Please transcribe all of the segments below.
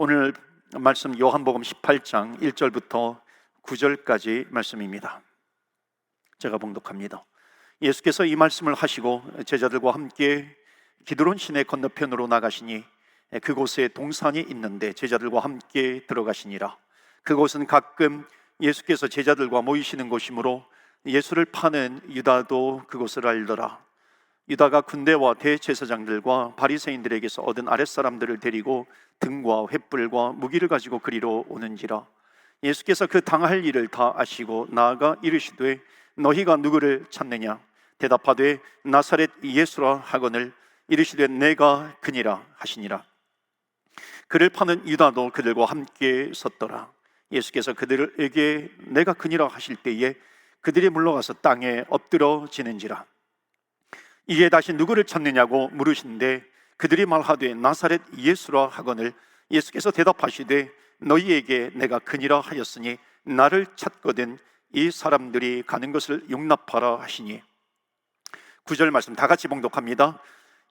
오늘 말씀 요한복음 18장 1절부터 9절까지 말씀입니다. 제가 봉독합니다. 예수께서 이 말씀을 하시고 제자들과 함께 기드론 시내 건너편으로 나가시니 그곳에 동산이 있는데 제자들과 함께 들어가시니라. 그곳은 가끔 예수께서 제자들과 모이시는 곳이므로 예수를 파는 유다도 그곳을 알더라. 유다가 군대와 대제사장들과 바리새인들에게서 얻은 아랫사람들을 데리고 등과 횃불과 무기를 가지고 그리로 오는지라. 예수께서 그 당할 일을 다 아시고 나아가 이르시되 너희가 누구를 찾느냐? 대답하되 나사렛 예수라 하거늘 이르시되 내가 그니라 하시니라. 그를 파는 유다도 그들과 함께 섰더라. 예수께서 그들에게 내가 그니라 하실 때에 그들이 물러가서 땅에 엎드러지는지라. 이에 다시 누구를 찾느냐고 물으신데 그들이 말하되 나사렛 예수라 하거늘 예수께서 대답하시되 너희에게 내가 그니라 하였으니 나를 찾거든 이 사람들이 가는 것을 용납하라 하시니. 9절 말씀 다 같이 봉독합니다.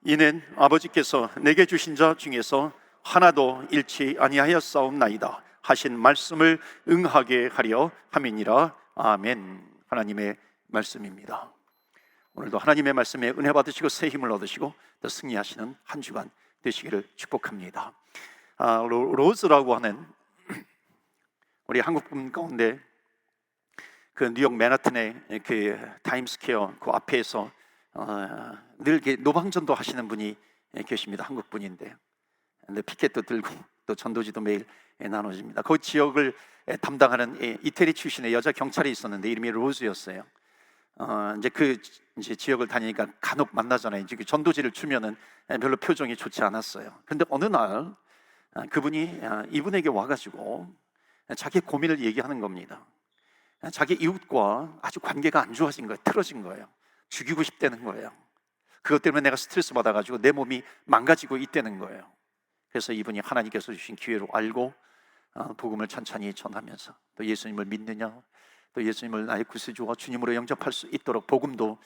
이는 아버지께서 내게 주신 자 중에서 하나도 잃지 아니하였사옵나이다 하신 말씀을 응하게 하려 함이니라. 아멘. 하나님의 말씀입니다. 오늘도 하나님의 말씀에 은혜 받으시고 새 힘을 얻으시고 또 승리하시는 한 주간 되시기를 축복합니다. 로즈라고 하는 우리 한국 분 가운데 그 뉴욕 맨하튼의 그 타임스퀘어 그 앞에서 늘 이렇게 노방전도 하시는 분이 계십니다. 한국 분인데, 근데 피켓도 들고 또 전도지도 매일 나눠집니다. 그 지역을 담당하는 이태리 출신의 여자 경찰이 있었는데 이름이 로즈였어요. 이제 지역을 다니니까 간혹 만나잖아요. 이제 전도지를 주면은 별로 표정이 좋지 않았어요. 그런데 어느 날 그분이 이분에게 와가지고 자기 고민을 얘기하는 겁니다. 자기 이웃과 아주 관계가 안 좋아진 거예요. 틀어진 거예요. 죽이고 싶다는 거예요. 그것 때문에 내가 스트레스 받아가지고 내 몸이 망가지고 있다는 거예요. 그래서 이분이 하나님께서 주신 기회로 알고 복음을 천천히 전하면서 또 예수님을 믿느냐, 또 예수님을 나의 구세주와 주님으로 영접할 수 있도록 복음도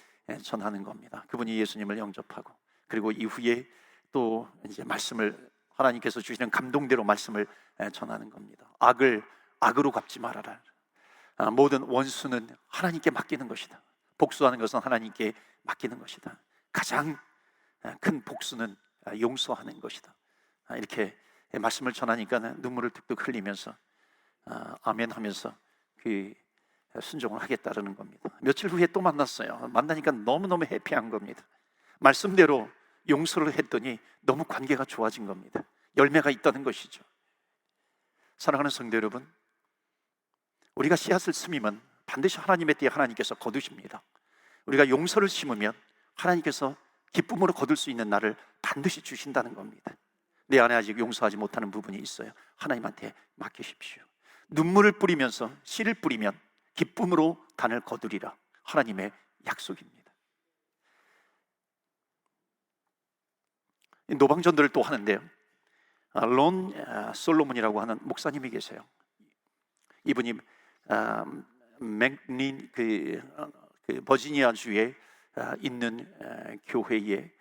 전하는 겁니다. 그분이 예수님을 영접하고 그리고 이후에 또 이제 말씀을 하나님께서 주시는 감동대로 말씀을 전하는 겁니다. 악을 악으로 갚지 말아라. 모든 원수는 하나님께 맡기는 것이다. 복수하는 것은 하나님께 맡기는 것이다. 가장 큰 복수는 용서하는 것이다. 이렇게 말씀을 전하니까 눈물을 뚝뚝 흘리면서 아멘 하면서 그 순종을 하겠다는 겁니다. 며칠 후에 또 만났어요. 만나니까 너무너무 해피한 겁니다. 말씀대로 용서를 했더니 너무 관계가 좋아진 겁니다. 열매가 있다는 것이죠. 사랑하는 성도 여러분, 우리가 씨앗을 심으면 반드시 하나님의 때에 하나님께서 거두십니다. 우리가 용서를 심으면 하나님께서 기쁨으로 거둘 수 있는 날을 반드시 주신다는 겁니다. 내 안에 아직 용서하지 못하는 부분이 있어요. 하나님한테 맡기십시오. 눈물을 뿌리면서 씨를 뿌리면 기쁨으로 단을 거두리라. 하나님의 약속입니다. 노방전도를 또 하는데요, 론 솔로몬이라고 하는 목사님이 계세요. 이분이 맥린 그 버지니아 주에 있는 교회에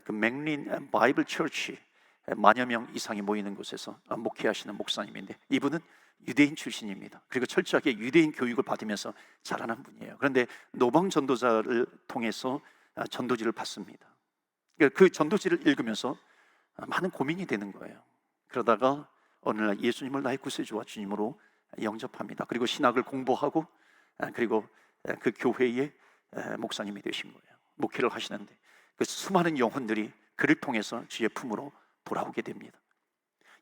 그 맥린 바이블 처치 만여 명 이상이 모이는 곳에서 목회하시는 목사님인데 이분은 유대인 출신입니다. 그리고 철저하게 유대인 교육을 받으면서 자라난 분이에요. 그런데 노방 전도자를 통해서 전도지를 받습니다. 그 전도지를 읽으면서 많은 고민이 되는 거예요. 그러다가 어느 날 예수님을 나의 구세주와 주님으로 영접합니다. 그리고 신학을 공부하고 그리고 그 교회의 목사님이 되신 거예요. 목회를 하시는데 그 수많은 영혼들이 그를 통해서 주의 품으로 돌아오게 됩니다.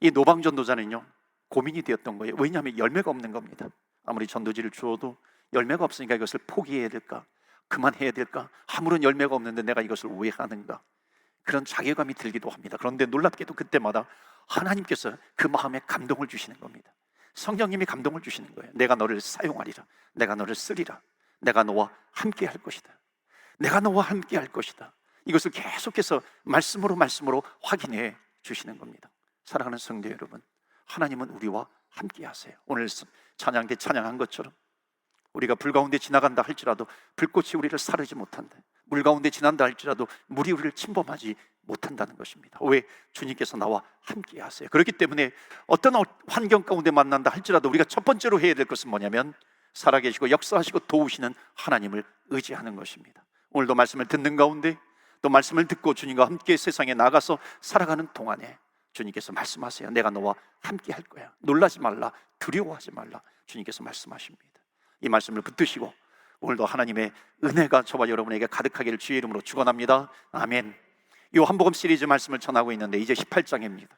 이 노방 전도자는요, 고민이 되었던 거예요. 왜냐하면 열매가 없는 겁니다. 아무리 전도지를 주어도 열매가 없으니까 이것을 포기해야 될까? 그만해야 될까? 아무런 열매가 없는데 내가 이것을 왜 하는가? 그런 자괴감이 들기도 합니다. 그런데 놀랍게도 그때마다 하나님께서 그 마음에 감동을 주시는 겁니다. 성령님이 감동을 주시는 거예요. 내가 너를 사용하리라. 내가 너를 쓰리라. 내가 너와 함께 할 것이다. 내가 너와 함께 할 것이다. 이것을 계속해서 말씀으로 확인해 주시는 겁니다. 사랑하는 성도 여러분, 하나님은 우리와 함께 하세요. 오늘 찬양 때 찬양한 것처럼 우리가 불 가운데 지나간다 할지라도 불꽃이 우리를 사르지 못한다. 물 가운데 지난다 할지라도 물이 우리를 침범하지 못한다는 것입니다. 왜? 주님께서 나와 함께 하세요. 그렇기 때문에 어떤 환경 가운데 만난다 할지라도 우리가 첫 번째로 해야 될 것은 뭐냐면 살아계시고 역사하시고 도우시는 하나님을 의지하는 것입니다. 오늘도 말씀을 듣는 가운데 또 말씀을 듣고 주님과 함께 세상에 나가서 살아가는 동안에 주님께서 말씀하세요. 내가 너와 함께 할 거야. 놀라지 말라, 두려워하지 말라. 주님께서 말씀하십니다. 이 말씀을 붙드시고 오늘도 하나님의 은혜가 저와 여러분에게 가득하기를 주의 이름으로 축원합니다. 아멘. 요한복음 시리즈 말씀을 전하고 있는데 이제 18장입니다.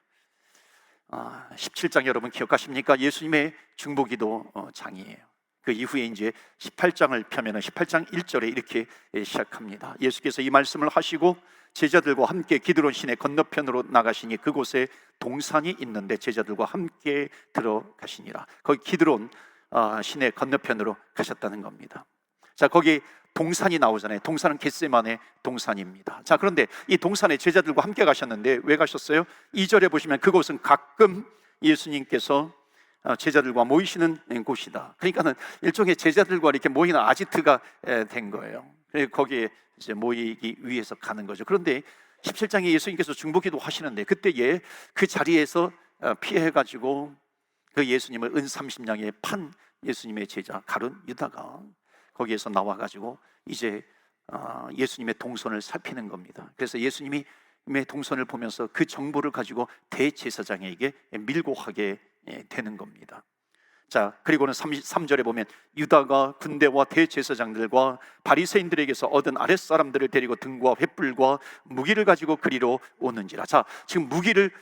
17장 여러분 기억하십니까? 예수님의 중보기도 장이에요. 그 이후에 이제 18장을 펴면 18장 1절에 이렇게 시작합니다. 예수께서 이 말씀을 하시고 제자들과 함께 기드론 시내 건너편으로 나가시니 그곳에 동산이 있는데 제자들과 함께 들어가시니라. 거기 기드론 시내 건너편으로 가셨다는 겁니다. 자, 거기 동산이 나오잖아요. 동산은 겟세마네 동산입니다. 자, 그런데 이 동산에 제자들과 함께 가셨는데 왜 가셨어요? 2절에 보시면 그곳은 가끔 예수님께서 제자들과 모이시는 곳이다. 그러니까는 일종의 제자들과 이렇게 모이는 아지트가 된 거예요. 거기에 이제 모이기 위해서 가는 거죠. 그런데 17장에 예수님께서 중보기도 하시는데 그때에 그 자리에서 피해가지고 그 예수님을 은 30냥에 판 예수님의 제자 가룟 유다가 거기에서 나와가지고 이제 예수님의 동선을 살피는 겁니다. 그래서 예수님의 동선을 보면서 그 정보를 가지고 대제사장에게 밀고 하게 되는 겁니다. 자, 그리고는 33절에 보면 유다가 군대와 대제사장들과 바리새인들에게서 얻은 아랫사람들을 데리고 등과 횃불과 무기를 가지고 그리로 오는지라. 자, 지금 무기를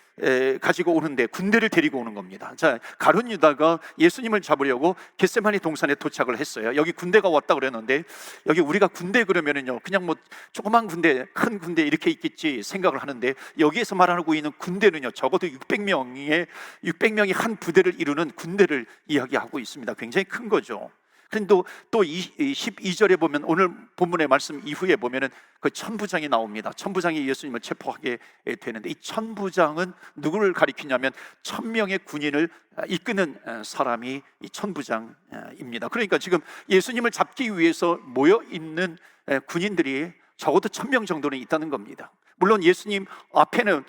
가지고 오는데 군대를 데리고 오는 겁니다. 자, 가룟 유다가 예수님을 잡으려고 겟세마네 동산에 도착을 했어요. 여기 군대가 왔다 그랬는데 여기 우리가 군대 그러면은요 그냥 뭐 조그만 군대, 큰 군대 이렇게 있겠지 생각을 하는데 여기에서 말하고 있는 군대는요 적어도 600명이 한 부대를 이루는 군대를 이야기하고 있습니다. 굉장히 큰 거죠. 그런데 또 12절에 보면 오늘 본문의 말씀 이후에 보면은 그 천부장이 나옵니다. 천부장이 예수님을 체포하게 되는데 이 천부장은 누구를 가리키냐면 1000명의 군인을 이끄는 사람이 이 천부장입니다. 그러니까 지금 예수님을 잡기 위해서 모여 있는 군인들이 적어도 1000명 정도는 있다는 겁니다. 물론 예수님 앞에는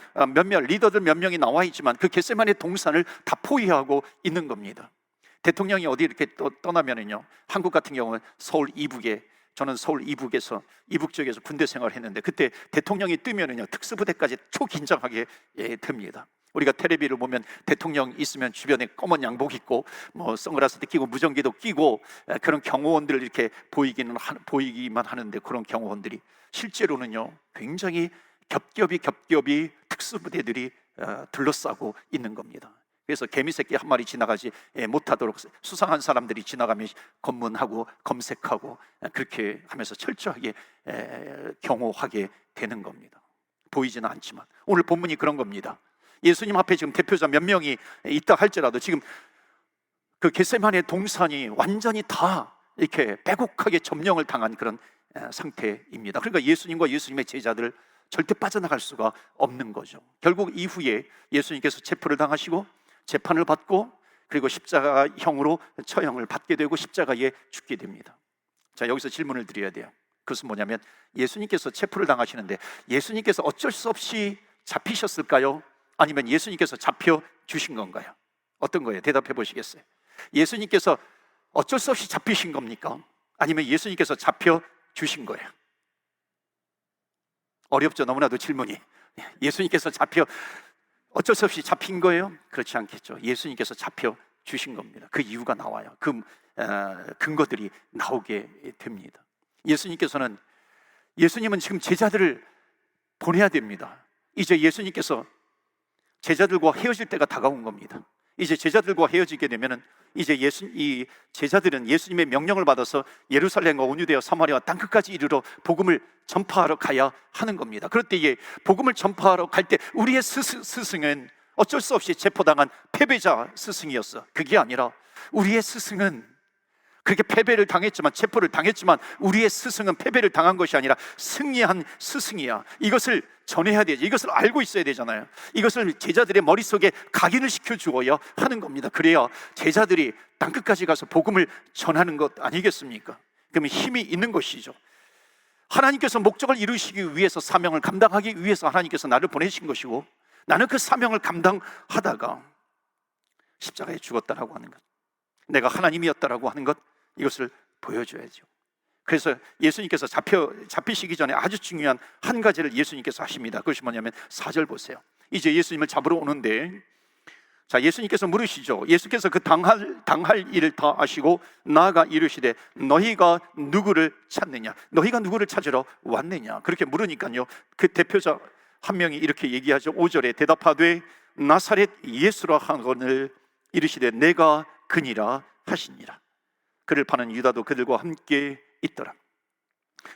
리더들 몇 명이 나와 있지만 그 겟세마네 동산을 다 포위하고 있는 겁니다. 대통령이 어디 이렇게 떠나면은요, 한국 같은 경우는 서울 이북에, 저는 서울 이북에서 이북 지역에서 군대 생활을 했는데 그때 대통령이 뜨면은요 특수부대까지 초긴장하게 됩니다. 우리가 텔레비를 보면 대통령 있으면 주변에 검은 양복 입고 뭐 선글라스도 끼고 무전기도 끼고 그런 경호원들 이렇게 보이기만 하는데 그런 경호원들이 실제로는요 굉장히 겹겹이 특수부대들이 둘러싸고 있는 겁니다. 그래서 개미새끼 한 마리 지나가지 못하도록 수상한 사람들이 지나가면 검문하고 검색하고 그렇게 하면서 철저하게 경호하게 되는 겁니다. 보이지는 않지만 오늘 본문이 그런 겁니다. 예수님 앞에 지금 대표자 몇 명이 있다 할지라도 지금 그 겟세마네 동산이 완전히 다 이렇게 빼곡하게 점령을 당한 그런 상태입니다. 그러니까 예수님과 예수님의 제자들 절대 빠져나갈 수가 없는 거죠. 결국 이후에 예수님께서 체포를 당하시고 재판을 받고 그리고 십자가형으로 처형을 받게 되고 십자가에 죽게 됩니다. 자, 여기서 질문을 드려야 돼요. 그것은 뭐냐면 예수님께서 체포를 당하시는데 예수님께서 어쩔 수 없이 잡히셨을까요? 아니면 예수님께서 잡혀 주신 건가요? 어떤 거예요? 대답해 보시겠어요? 예수님께서 어쩔 수 없이 잡히신 겁니까? 아니면 예수님께서 잡혀 주신 거예요? 어렵죠? 너무나도 질문이. 예수님께서 어쩔 수 없이 잡힌 거예요? 그렇지 않겠죠. 예수님께서 잡혀 주신 겁니다. 그 이유가 나와요. 그 근거들이 나오게 됩니다. 예수님은 지금 제자들을 보내야 됩니다. 이제 예수님께서 제자들과 헤어질 때가 다가온 겁니다. 이제 제자들과 헤어지게 되면은 이제 이 제자들은 예수님의 명령을 받아서 예루살렘과 온 유대와 사마리아 땅끝까지 이르러 복음을 전파하러 가야 하는 겁니다. 그럴 때에 복음을 전파하러 갈 때 우리의 스승은 어쩔 수 없이 체포당한 패배자 스승이었어. 그게 아니라 우리의 스승은 그렇게 패배를 당했지만 체포를 당했지만 우리의 스승은 패배를 당한 것이 아니라 승리한 스승이야. 이것을 전해야 되지. 이것을 알고 있어야 되잖아요. 이것을 제자들의 머릿속에 각인을 시켜주어야 하는 겁니다. 그래야 제자들이 땅끝까지 가서 복음을 전하는 것 아니겠습니까? 그러면 힘이 있는 것이죠. 하나님께서 목적을 이루시기 위해서, 사명을 감당하기 위해서 하나님께서 나를 보내신 것이고, 나는 그 사명을 감당하다가 십자가에 죽었다라고 하는 것, 내가 하나님이었다라고 하는 것, 이것을 보여줘야죠. 그래서 예수님께서 잡히시기 전에 아주 중요한 한 가지를 예수님께서 하십니다. 그것이 뭐냐면 4절 보세요. 이제 예수님을 잡으러 오는데, 자, 예수님께서 물으시죠. 예수께서 그 당할 일을 다 아시고 나아가 이르시되 너희가 누구를 찾느냐, 너희가 누구를 찾으러 왔느냐, 그렇게 물으니까요, 그 대표자 한 명이 이렇게 얘기하죠. 5절에 대답하되 나사렛 예수라 하거늘 이르시되 내가 그니라 하시니라. 그를 파는 유다도 그들과 함께 있더라.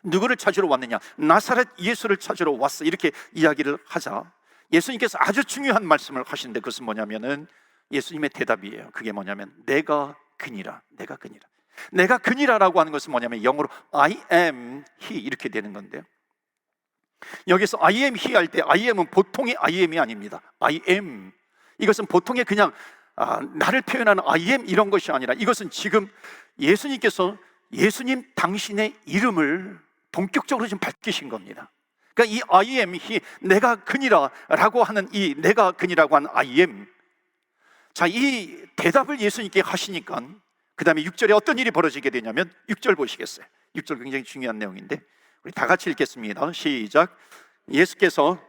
누구를 찾으러 왔느냐? 나사렛 예수를 찾으러 왔어. 이렇게 이야기를 하자 예수님께서 아주 중요한 말씀을 하시는데, 그것은 뭐냐면은 예수님의 대답이에요. 그게 뭐냐면 내가 그니라. 내가 그니라. 내가 그니라라고 하는 것은 뭐냐면 영어로 I am he 이렇게 되는 건데요, 여기서 I am he 할 때 I am은 보통의 I am이 아닙니다. I am, 이것은 보통의 그냥 나를 표현하는 I am 이런 것이 아니라, 이것은 지금 예수님께서 예수님 당신의 이름을 본격적으로 좀 밝히신 겁니다. 그러니까 이 I am he, 내가 그니라 라고 하는 이 내가 그니라고 하는 I am, 자, 이 대답을 예수님께 하시니까 그 다음에 6절에 어떤 일이 벌어지게 되냐면, 6절 보시겠어요? 6절 굉장히 중요한 내용인데 우리 다 같이 읽겠습니다. 시작. 예수께서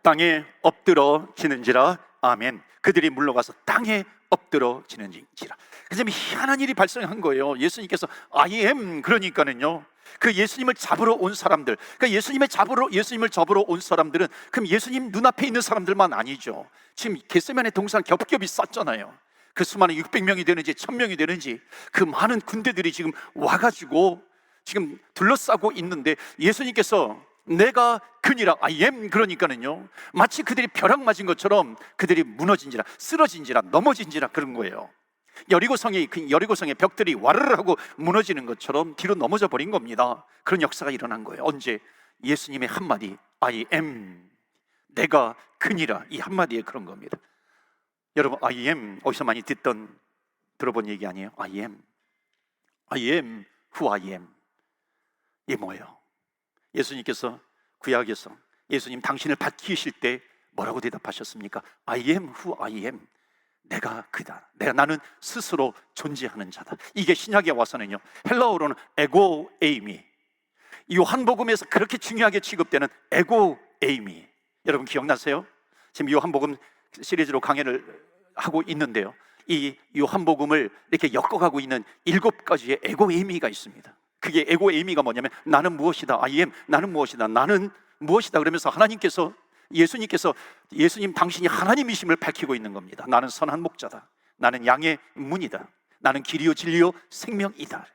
땅에 엎드러지는지라. 아멘. 그들이 물러가서 땅에 엎드러지는지라. 그다음에 희한한 일이 발생한 거예요. 예수님께서 I am, 그러니까는요, 그 예수님을 잡으러 온 사람들, 그러니까 예수님을 잡으러 온 사람들은 그럼 예수님 눈앞에 있는 사람들만 아니죠. 지금 겟세마네 동산 겹겹이 쌌잖아요. 그 수많은 600명이 되는지 1000명이 되는지 그 많은 군대들이 지금 와가지고 지금 둘러싸고 있는데, 예수님께서 내가 그니라 I am, 그러니까는요, 마치 그들이 벼락 맞은 것처럼 그들이 무너진지라, 쓰러진지라, 넘어진지라 그런 거예요. 여리고성의 벽들이 와르르 하고 무너지는 것처럼 뒤로 넘어져 버린 겁니다. 그런 역사가 일어난 거예요. 언제? 예수님의 한마디 I am, 내가 그니라, 이 한마디에 그런 겁니다. 여러분, I am 어디서 많이 들어본 얘기 아니에요? I am who I am. 이게 뭐예요? 예수님께서 구약에서 예수님 당신을 밝히실 때 뭐라고 대답하셨습니까? I am who I am. 내가 그다. 나는 스스로 존재하는 자다. 이게 신약에 와서는요, 헬라어로는 에고 에이미, 요한복음에서 그렇게 중요하게 취급되는 에고 에이미, 여러분 기억나세요? 지금 요한복음 시리즈로 강의를 하고 있는데요, 이 요한복음을 이렇게 엮어가고 있는 7가지의 에고 에이미가 있습니다. 그게 에고 에이미가 뭐냐면 나는 무엇이다, I am, 나는 무엇이다, 나는 무엇이다, 그러면서 예수님께서 예수님 당신이 하나님이심을 밝히고 있는 겁니다. 나는 선한 목자다, 나는 양의 문이다, 나는 길이요 진리요 생명이다,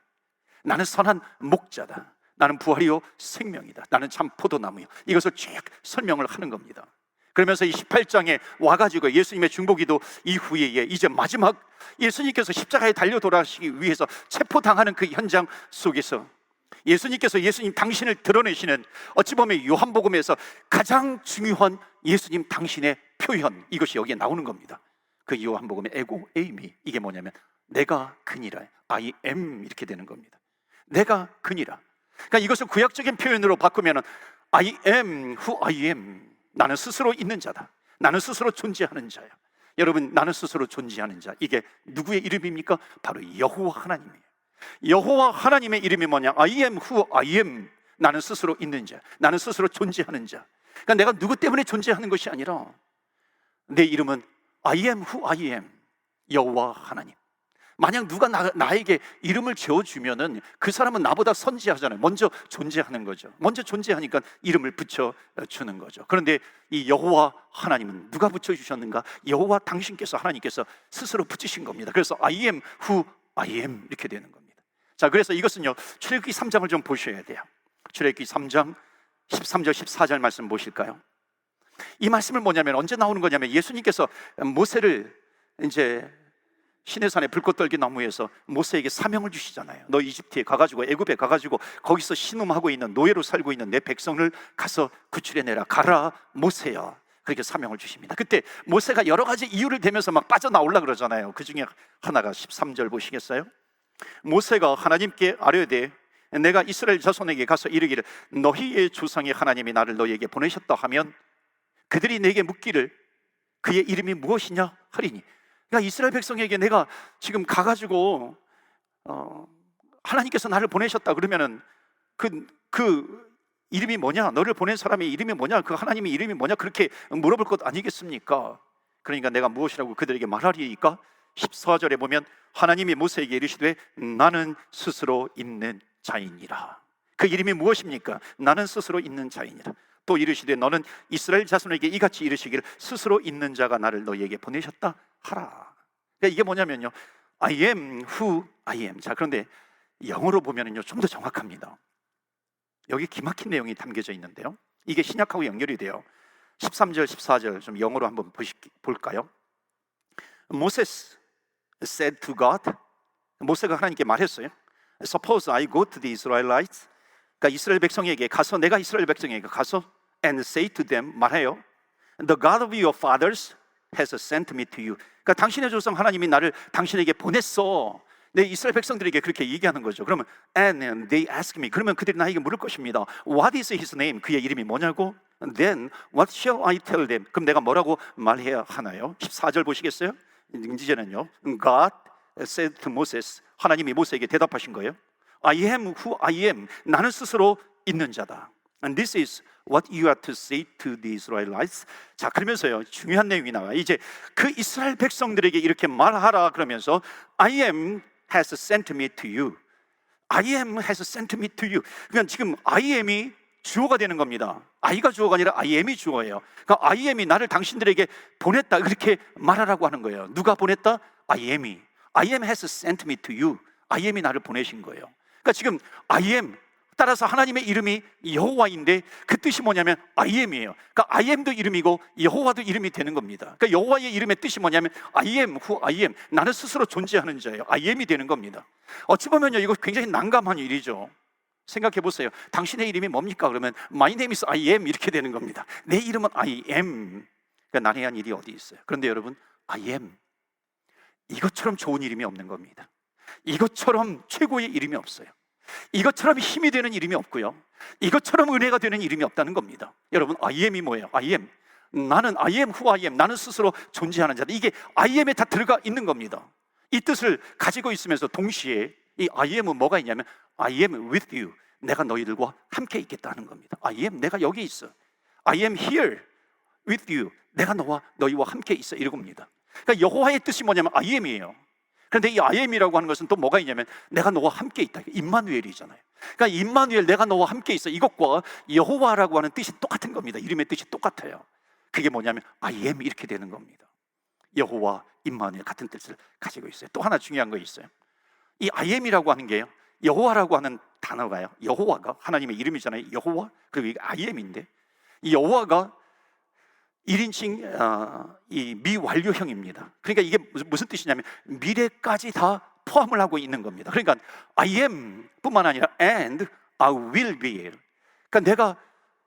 나는 선한 목자다, 나는 부활이요 생명이다, 나는 참 포도나무요. 이것을 쭉 설명을 하는 겁니다. 그러면서 이 18장에 와가지고 예수님의 중보기도 이후에 이제 마지막 예수님께서 십자가에 달려 돌아가시기 위해서 체포당하는 그 현장 속에서 예수님께서 예수님 당신을 드러내시는, 어찌 보면 요한복음에서 가장 중요한 예수님 당신의 표현, 이것이 여기에 나오는 겁니다. 그 요한복음의 에고 에이미, 이게 뭐냐면 내가 그니라, I am, 이렇게 되는 겁니다. 내가 그니라. 그러니까 이것을 구약적인 표현으로 바꾸면 I am who I am, 나는 스스로 있는 자다, 나는 스스로 존재하는 자야. 여러분, 나는 스스로 존재하는 자, 이게 누구의 이름입니까? 바로 여호와 하나님이에요. 여호와 하나님의 이름이 뭐냐? I am who I am, 나는 스스로 있는 자, 나는 스스로 존재하는 자. 그러니까 내가 누구 때문에 존재하는 것이 아니라 내 이름은 I am who I am, 여호와 하나님. 만약 누가 나에게 이름을 지어주면은 그 사람은 나보다 선지하잖아요. 먼저 존재하는 거죠. 먼저 존재하니까 이름을 붙여주는 거죠. 그런데 이 여호와 하나님은 누가 붙여주셨는가? 여호와 당신께서, 하나님께서 스스로 붙이신 겁니다. 그래서 I am who I am, 이렇게 되는 겁니다. 자, 그래서 이것은요, 출애굽기 3장을 좀 보셔야 돼요. 출애굽기 3장 13절 14절 말씀 보실까요? 이 말씀은 뭐냐면 언제 나오는 거냐면, 예수님께서 모세를 이제 시내산에 불꽃 떨기 나무에서 모세에게 사명을 주시잖아요. 너 이집트에 가가지고, 애굽에 가가지고 거기서 신음하고 있는, 노예로 살고 있는 내 백성을 가서 구출해내라, 가라 모세야, 그렇게 사명을 주십니다. 그때 모세가 여러 가지 이유를 대면서 막 빠져나오려고 그러잖아요. 그 중에 하나가 13절 보시겠어요? 모세가 하나님께 아뢰되 내가 이스라엘 자손에게 가서 이르기를 너희의 조상의 하나님이 나를 너희에게 보내셨다 하면 그들이 내게 묻기를 그의 이름이 무엇이냐 하리니. 그러니까 이스라엘 백성에게 내가 지금 가가지고 하나님께서 나를 보내셨다 그러면은 그 이름이 뭐냐, 너를 보낸 사람의 이름이 뭐냐, 그 하나님의 이름이 뭐냐, 그렇게 물어볼 것 아니겠습니까? 그러니까 내가 무엇이라고 그들에게 말하리이까? 14절에 보면 하나님이 모세에게 이르시되 나는 스스로 있는 자이니라. 그 이름이 무엇입니까? 나는 스스로 있는 자이니라. 또 이르시되 너는 이스라엘 자손에게 이같이 이르시기를 스스로 있는 자가 나를 너희에게 보내셨다 하라. 그러니까 이게 뭐냐면요, I am who I am. 자, 그런데 영어로 보면은요 좀 더 정확합니다. 여기 기막힌 내용이 담겨져 있는데요, 이게 신약하고 연결이 돼요. 13절 14절 좀 영어로 한번 볼까요? Moses said to God, 모세가 하나님께 말했어요. Suppose I go to the Israelites, 그러니까 이스라엘 백성에게 가서, 내가 이스라엘 백성에게 가서 and say to them, 말해요. The God of your fathers has sent me to you. 그러니까 당신의 조상 하나님이 나를 당신에게 보냈어. 내 이스라엘 백성들에게 그렇게 얘기하는 거죠. 그러면 and they ask me, 그러면 그들이 나에게 물을 것입니다. What is his name? 그의 이름이 뭐냐고? Then what shall I tell them? 그럼 내가 뭐라고 말해야 하나요? 14절 보시겠어요? 이제는요, God said to Moses, 하나님이 모세에게 대답하신 거예요. I am who I am. 나는 스스로 있는 자다. And this is what you are to say to the Israelites. 자, 그러면서요 중요한 내용이 나와요. 이제 그 이스라엘 백성들에게 이렇게 말하라 그러면서 I am has sent me to you. I am has sent me to you. 그러니까 지금 I am이 주어가 되는 겁니다. I가 주어가 아니라 I am이 주어예요. 그러니까 I am이 나를 당신들에게 보냈다, 그렇게 말하라고 하는 거예요. 누가 보냈다? I am이. I am has sent me to you. I am이 나를 보내신 거예요. 그러니까 지금 I am, 따라서 하나님의 이름이 여호와인데 그 뜻이 뭐냐면 I am이에요. 그러니까 I am도 이름이고 여호와도 이름이 되는 겁니다. 그러니까 여호와의 이름의 뜻이 뭐냐면 I am who I am. 나는 스스로 존재하는 자예요. I am이 되는 겁니다. 어찌 보면요 이거 굉장히 난감한 일이죠. 생각해 보세요. 당신의 이름이 뭡니까? 그러면 My name is I am 이렇게 되는 겁니다. 내 이름은 I am. 그러니까 나에 대한 일이 어디 있어요? 그런데 여러분, I am, 이것처럼 좋은 이름이 없는 겁니다. 이것처럼 최고의 이름이 없어요. 이것처럼 힘이 되는 이름이 없고요, 이것처럼 은혜가 되는 이름이 없다는 겁니다. 여러분, I am이 뭐예요? I am, 나는 I am who I am. 나는 스스로 존재하는 자다. 이게 I am에 다 들어가 있는 겁니다. 이 뜻을 가지고 있으면서 동시에 이 I am은 뭐가 있냐면 I am with you. 내가 너희들과 함께 있겠다는 겁니다. I am, 내가 여기 있어. I am here with you. 내가 너희와 함께 있어, 이겁니다. 그러니까 여호와의 뜻이 뭐냐면 I am이에요. 그런데 이 I am이라고 하는 것은 또 뭐가 있냐면 내가 너와 함께 있다. 임마누엘이잖아요. 그러니까 임마누엘, 내가 너와 함께 있어, 이것과 여호와라고 하는 뜻이 똑같은 겁니다. 이름의 뜻이 똑같아요. 그게 뭐냐면 I am 이렇게 되는 겁니다. 여호와, 임마누엘 같은 뜻을 가지고 있어요. 또 하나 중요한 거 있어요. 이 I am이라고 하는 게요, 여호와라고 하는 단어가요, 여호와가 하나님의 이름이잖아요. 여호와, 그리고 이게 I am인데 이 여호와가 1인칭 이 미완료형입니다. 그러니까 이게 무슨 뜻이냐면 미래까지 다 포함을 하고 있는 겁니다. 그러니까 I am 뿐만 아니라 and I will be. 그러니까 내가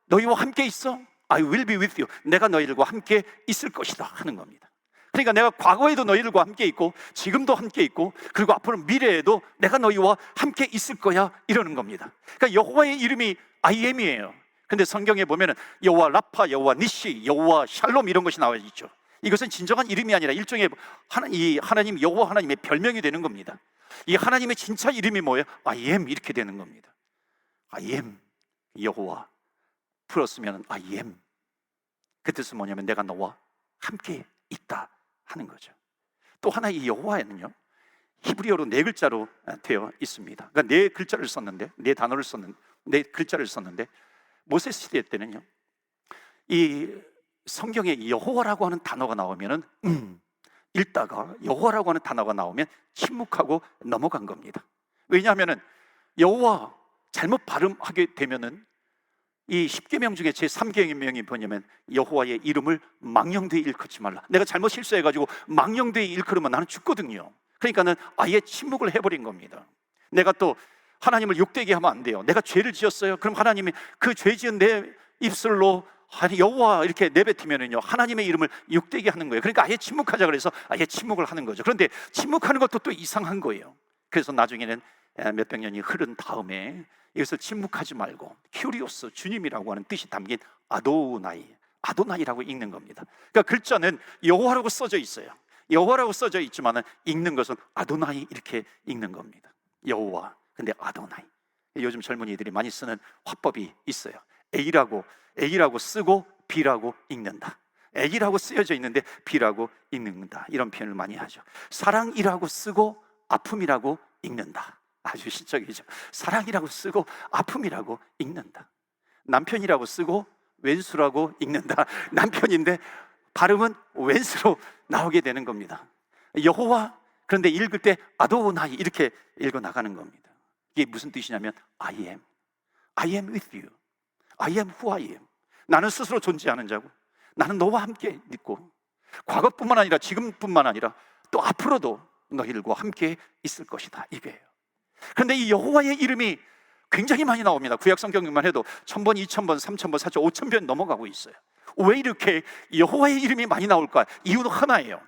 너희와 함께 있어, I will be with you. 내가 너희들과 함께 있을 것이다 하는 겁니다. 그러니까 내가 과거에도 너희들과 함께 있고 지금도 함께 있고 그리고 앞으로 미래에도 내가 너희와 함께 있을 거야, 이러는 겁니다. 그러니까 여호와의 이름이 I am이에요. 근데 성경에 보면은 여호와 라파, 여호와 니시, 여호와 샬롬 이런 것이 나와 있죠. 이것은 진정한 이름이 아니라 일종의 하나님, 여호와 하나님의 별명이 되는 겁니다. 이 하나님의 진짜 이름이 뭐예요? I am 이렇게 되는 겁니다. I am 여호와 풀었으면 I am. 그 뜻은 뭐냐면 내가 너와 함께 있다 하는 거죠. 또 하나, 이 여호와에는요 히브리어로 4글자로 되어 있습니다. 그러니까 4글자를 썼는데, 4단어를 썼는데, 4글자를 썼는데 모세 시대 때는요 이 성경에 여호와라고 하는 단어가 나오면은 읽다가 여호와라고 하는 단어가 나오면 침묵하고 넘어간 겁니다. 왜냐하면은 여호와 잘못 발음하게 되면은 이 10계명 중에 제 3계명이 뭐냐면 여호와의 이름을 망령되이 일컫지 말라. 내가 잘못 실수해가지고 망령되이 일컬으면 나는 죽거든요. 그러니까는 아예 침묵을 해버린 겁니다. 내가 또 하나님을 욕되게 하면 안 돼요. 내가 죄를 지었어요. 그럼 하나님이 그 죄 지은 내 입술로 여호와 이렇게 내뱉으면은요 하나님의 이름을 욕되게 하는 거예요. 그러니까 아예 침묵하자 그래서 아예 침묵을 하는 거죠. 그런데 침묵하는 것도 또 이상한 거예요. 그래서 나중에는 몇백 년이 흐른 다음에 이것을 침묵하지 말고 큐리오스, 주님이라고 하는 뜻이 담긴 아도나이라고 읽는 겁니다. 그러니까 글자는 여호와라고 써져 있어요. 여호와라고 써져 있지만 읽는 것은 아도나이 이렇게 읽는 겁니다. 여호와, 근데 아도나이. 요즘 젊은이들이 많이 쓰는 화법이 있어요. A라고 쓰고 B라고 읽는다. A라고 쓰여져 있는데 B라고 읽는다. 이런 표현을 많이 하죠. 사랑이라고 쓰고 아픔이라고 읽는다. 아주 시적이죠. 사랑이라고 쓰고 아픔이라고 읽는다. 남편이라고 쓰고 왼수라고 읽는다. 남편인데 발음은 왼수로 나오게 되는 겁니다. 여호와, 그런데 읽을 때 아도나이 이렇게 읽어 나가는 겁니다. 이게 무슨 뜻이냐면 I am with you. I am who I am. 나는 스스로 존재하는 자고, 나는 너와 함께 있고, 과거뿐만 아니라 지금뿐만 아니라 또 앞으로도 너희들과 함께 있을 것이다, 이거예요. 그런데 이 여호와의 이름이 굉장히 많이 나옵니다. 구약 성경만 해도 1000번, 2000번, 3000번, 4000, 5000번 넘어가고 있어요. 왜 이렇게 여호와의 이름이 많이 나올까? 이유는 하나예요.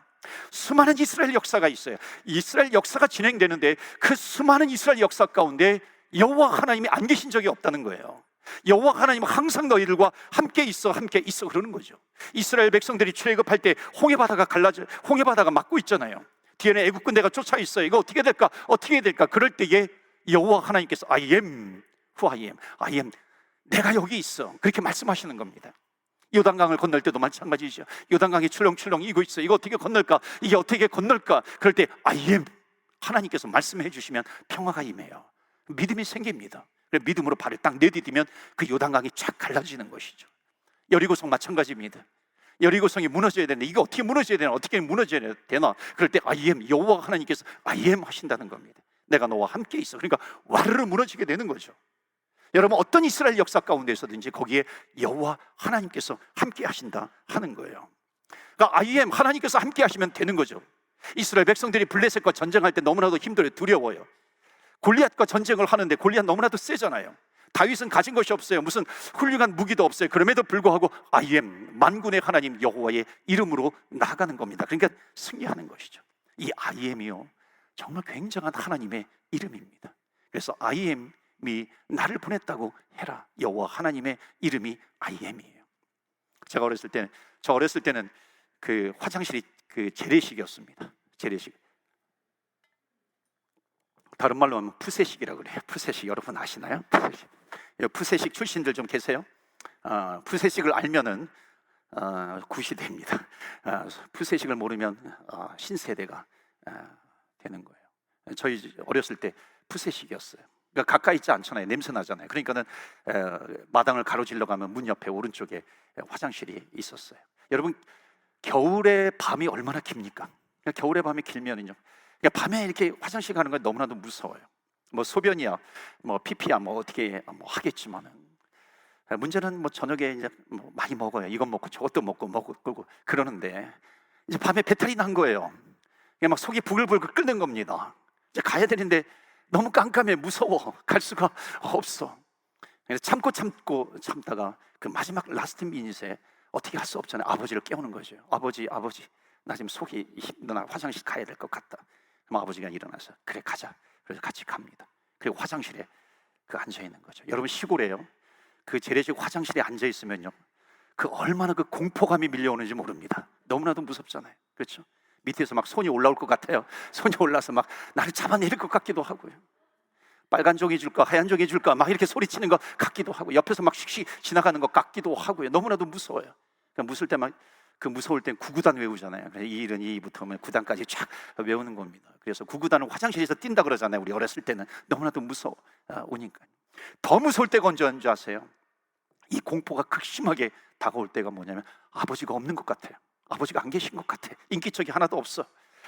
수많은 이스라엘 역사가 있어요. 이스라엘 역사가 진행되는데 그 수많은 이스라엘 역사 가운데 여호와 하나님이 안 계신 적이 없다는 거예요. 여호와 하나님은 항상 너희들과 함께 있어 그러는 거죠. 이스라엘 백성들이 출애굽할 때 홍해바다가 막고 있잖아요. 뒤에는 애국 군대가 쫓아 있어요. 이거 어떻게 될까? 그럴 때에 여호와 하나님께서 I am who I am, 내가 여기 있어, 그렇게 말씀하시는 겁니다. 요단강을 건널 때도 마찬가지죠. 요단강이 출렁출렁 이고 있어. 이거 어떻게 건널까? 이게 어떻게 건널까? 그럴 때 I am, 하나님께서 말씀해 주시면 평화가 임해요. 믿음이 생깁니다. 믿음으로 발을 딱 내디디면 그 요단강이 쫙 갈라지는 것이죠. 여리고성 마찬가지입니다. 여리고성이 무너져야 되는데 이거 어떻게 무너져야 되나? 어떻게 무너져야 되나? 그럴 때 I am, 여호와 하나님께서 I am 하신다는 겁니다. 내가 너와 함께 있어. 그러니까 와르르 무너지게 되는 거죠. 여러분, 어떤 이스라엘 역사 가운데서든지 거기에 여호와 하나님께서 함께 하신다 하는 거예요. 그러니까 I am, 하나님께서 함께 하시면 되는 거죠. 이스라엘 백성들이 블레셋과 전쟁할 때 너무나도 힘들어요. 두려워요. 골리앗과 전쟁을 하는데 골리앗 너무나도 세잖아요. 다윗은 가진 것이 없어요. 무슨 훌륭한 무기도 없어요. 그럼에도 불구하고 I am, 만군의 하나님 여호와의 이름으로 나아가는 겁니다. 그러니까 승리하는 것이죠. 이 I am이요, 정말 굉장한 하나님의 이름입니다. 그래서 I am이 나를 보냈다고 해라. 여호와 하나님의 이름이 I am이에요. 저 어렸을 때는 그 화장실이 그 재래식이었습니다. 재래식. 다른 말로 하면 푸세식이라고 그래요. 푸세식, 여러분 아시나요? 푸세식 출신들 좀 계세요? 푸세식을 알면은 구시대입니다. 푸세식을 모르면 신세대가 되는 거예요. 저희 어렸을 때 푸세식이었어요. 그러니까 가까이 있지 않잖아요. 냄새 나잖아요. 그러니까는 마당을 가로질러 가면 문 옆에 오른쪽에 화장실이 있었어요. 여러분, 겨울에 밤이 얼마나 깁니까? 그러니까 겨울에 밤이 길면은요, 그러니까 밤에 이렇게 화장실 가는 건 너무나도 무서워요. 뭐 소변이야, 뭐 피피야, 뭐 어떻게 뭐 하겠지만은 문제는 뭐 저녁에 이제 뭐 많이 먹어요. 이것 먹고 저것도 먹고 그러는데 이제 밤에 배탈이 난 거예요. 그냥 막 속이 부글부글 끓는 겁니다. 이제 가야 되는데 너무 깜깜해, 무서워, 갈 수가 없어. 그래서 참다가 그 마지막 라스트 미닛에 어떻게 할 수 없잖아요. 아버지를 깨우는 거죠. 아버지, 나 지금 속이 힘들어, 나 화장실 가야 될 것 같다. 그럼 아버지가 일어나서 그래 가자. 그래서 같이 갑니다. 그리고 화장실에 앉아 있는 거죠. 여러분, 시골에요, 그 재래식 화장실에 앉아 있으면요, 그 얼마나 그 공포감이 밀려오는지 모릅니다. 너무나도 무섭잖아요. 그렇죠? 밑에서 막 손이 올라올 것 같아요. 손이 올라서 막 나를 잡아내릴 것 같기도 하고요. 빨간 종이 줄까 하얀 종이 줄까 막 이렇게 소리치는 것 같기도 하고, 옆에서 막 씩씩 지나가는 것 같기도 하고요. 너무나도 무서워요. 그러니까 무서울 때 막 그 무서울 땐 구구단 외우잖아요. 이 일은 이부터 9단까지 쫙 외우는 겁니다. 그래서 구구단은 화장실에서 뛴다 그러잖아요. 우리 어렸을 때는 너무나도 무서워 오니까. 더 무서울 때가 언제인지 아세요? 이 공포가 극심하게 다가올 때가 뭐냐면 아버지가 없는 것 같아요. 아버지가 안 계신 것 같아. 인기척이 하나도 없어.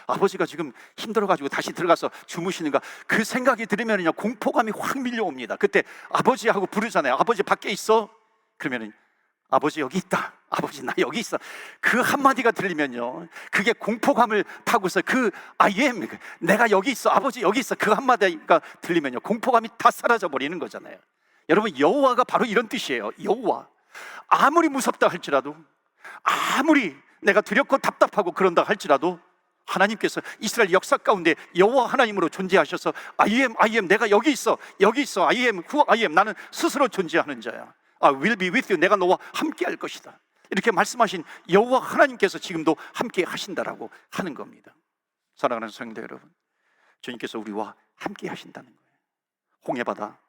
아버지가 지금 힘들어가지고 다시 들어가서 주무시는가, 그 생각이 들으면요, 공포감이 확 밀려옵니다. 그때 아버지하고 부르잖아요. 아버지 밖에 있어? 그러면은 아버지 여기 있다. 아버지 나 여기 있어. 그 한마디가 들리면요, 그게 공포감을 타고서 그 I am, 내가 여기 있어, 아버지 여기 있어, 그 한마디가 들리면요, 공포감이 다 사라져 버리는 거잖아요. 여러분, 여호와가 바로 이런 뜻이에요. 여호와, 아무리 무섭다 할지라도, 아무리 내가 두렵고 답답하고 그런다 할지라도 하나님께서 이스라엘 역사 가운데 여호와 하나님으로 존재하셔서 I am, 내가 여기 있어, I am who I am, 나는 스스로 존재하는 자야. I will be with you, 내가 너와 함께 할 것이다. 이렇게 말씀하신 여호와 하나님께서 지금도 함께 하신다라고 하는 겁니다. 사랑하는 성도 여러분, 주님께서 우리와 함께 하신다는 거예요. 홍해바다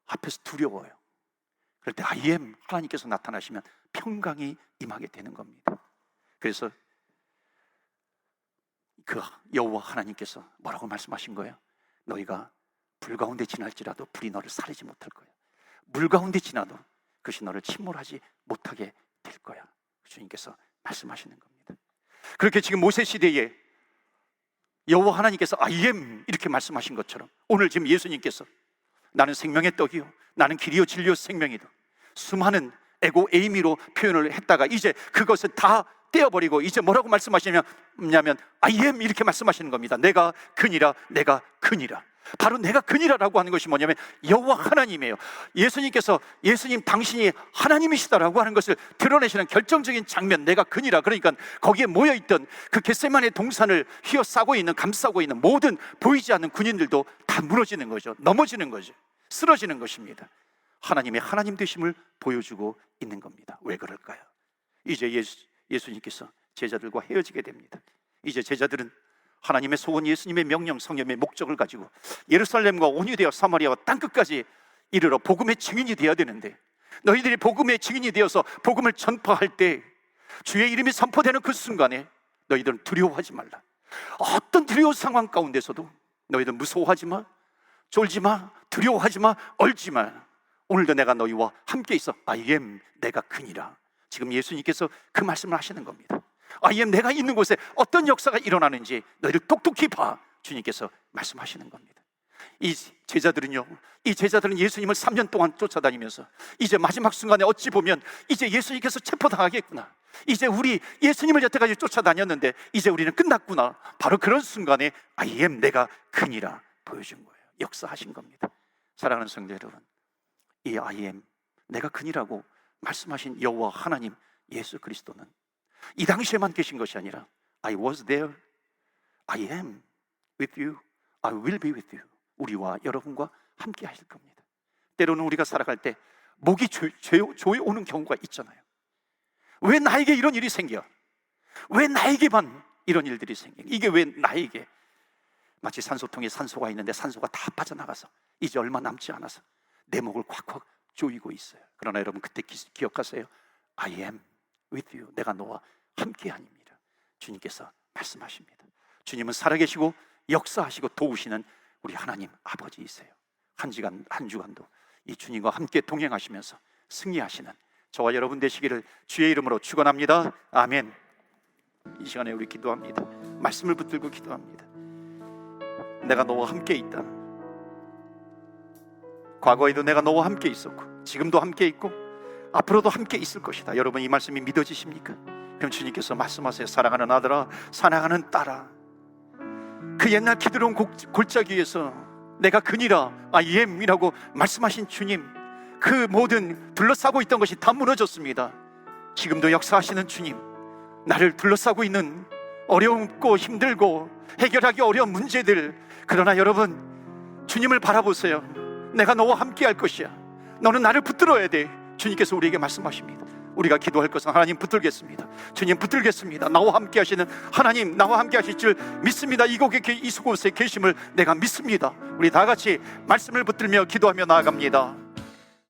앞에서 두려워요. 그럴 때 I am 하나님께서 나타나시면 평강이 임하게 되는 겁니다. 그래서 그 여호와 하나님께서 뭐라고 말씀하신 거예요? 너희가 불 가운데 지날지라도 불이 너를 사르지 못할 거야. 물 가운데 지나도 그것이 너를 침몰하지 못하게 될 거야. 주님께서 말씀하시는 겁니다. 그렇게 지금 모세 시대에 여호와 하나님께서 I am 이렇게 말씀하신 것처럼 오늘 지금 예수님께서 나는 생명의 떡이요, 나는 길이요 진리요 생명이다, 수많은 에고 에이미로 표현을 했다가 이제 그것을 다 떼어버리고 이제 뭐라고 말씀하시냐면 I am 이렇게 말씀하시는 겁니다. 내가 그니라, 내가 그니라. 바로 내가 그니라라고 하는 것이 뭐냐면 여호와 하나님이에요. 예수님께서 예수님 당신이 하나님이시다라고 하는 것을 드러내시는 결정적인 장면, 내가 그니라. 그러니까 거기에 모여있던 그 겟세마네 동산을 휘어싸고 있는, 감싸고 있는 모든 보이지 않는 군인들도 다 무너지는 거죠. 넘어지는 거죠. 쓰러지는 것입니다. 하나님의 하나님 되심을 보여주고 있는 겁니다. 왜 그럴까요? 이제 예수님께서 제자들과 헤어지게 됩니다. 이제 제자들은 하나님의 소원, 예수님의 명령, 성령의 목적을 가지고 예루살렘과 온 유대와 사마리아와 땅끝까지 이르러 복음의 증인이 되어야 되는데, 너희들이 복음의 증인이 되어서 복음을 전파할 때 주의 이름이 선포되는 그 순간에 너희들은 두려워하지 말라. 어떤 두려운 상황 가운데서도 너희들 무서워하지 마, 쫄지 마, 두려워하지 마, 얼지 마. 오늘도 내가 너희와 함께 있어. I am, 내가 그니라. 지금 예수님께서 그 말씀을 하시는 겁니다. I am, 내가 있는 곳에 어떤 역사가 일어나는지 너희들 똑똑히 봐. 주님께서 말씀하시는 겁니다. 이 제자들은 예수님을 3년 동안 쫓아다니면서 이제 마지막 순간에 어찌 보면 이제 예수님께서 체포당하겠구나, 이제 우리 예수님을 여태까지 쫓아다녔는데 이제 우리는 끝났구나. 바로 그런 순간에 I am, 내가 그니라 보여준 거예요. 역사하신 겁니다. 사랑하는 성도 여러분, 이 I am, 내가 그니라고 말씀하신 여호와 하나님 예수 그리스도는 이 당시에만 계신 것이 아니라 I was there, I am with you, I will be with you. 우리와 여러분과 함께 하실 겁니다. 때로는 우리가 살아갈 때 목이 조여오는 경우가 있잖아요. 왜 나에게 이런 일이 생겨? 왜 나에게만 이런 일들이 생겨? 이게 왜 나에게? 마치 산소통에 산소가 있는데 산소가 다 빠져나가서 이제 얼마 남지 않아서 내 목을 콱콱 조이고 있어요. 그러나 여러분 그때 기억하세요. I am with you, 내가 너와 함께하니라. 주님께서 말씀하십니다. 주님은 살아계시고 역사하시고 도우시는 우리 하나님 아버지이세요. 한 주간도 이 주님과 함께 동행하시면서 승리하시는 저와 여러분 되시기를 주의 이름으로 축원합니다. 아멘. 이 시간에 우리 기도합니다. 말씀을 붙들고 기도합니다. 내가 너와 함께 있다. 과거에도 내가 너와 함께 있었고 지금도 함께 있고 앞으로도 함께 있을 것이다. 여러분 이 말씀이 믿어지십니까? 그럼 주님께서 말씀하세요. 사랑하는 아들아, 사랑하는 딸아, 그 옛날 기드론 골짜기 위에서 내가 그니라, I am이라고 말씀하신 주님, 그 모든 둘러싸고 있던 것이 다 무너졌습니다. 지금도 역사하시는 주님, 나를 둘러싸고 있는 어렵고 힘들고 해결하기 어려운 문제들, 그러나 여러분 주님을 바라보세요. 내가 너와 함께 할 것이야. 너는 나를 붙들어야 돼. 주님께서 우리에게 말씀하십니다. 우리가 기도할 것은 하나님 붙들겠습니다. 주님 붙들겠습니다. 나와 함께 하시는 하나님, 나와 함께 하실 줄 믿습니다. 이곳에 계심을 내가 믿습니다. 우리 다 같이 말씀을 붙들며 기도하며 나아갑니다.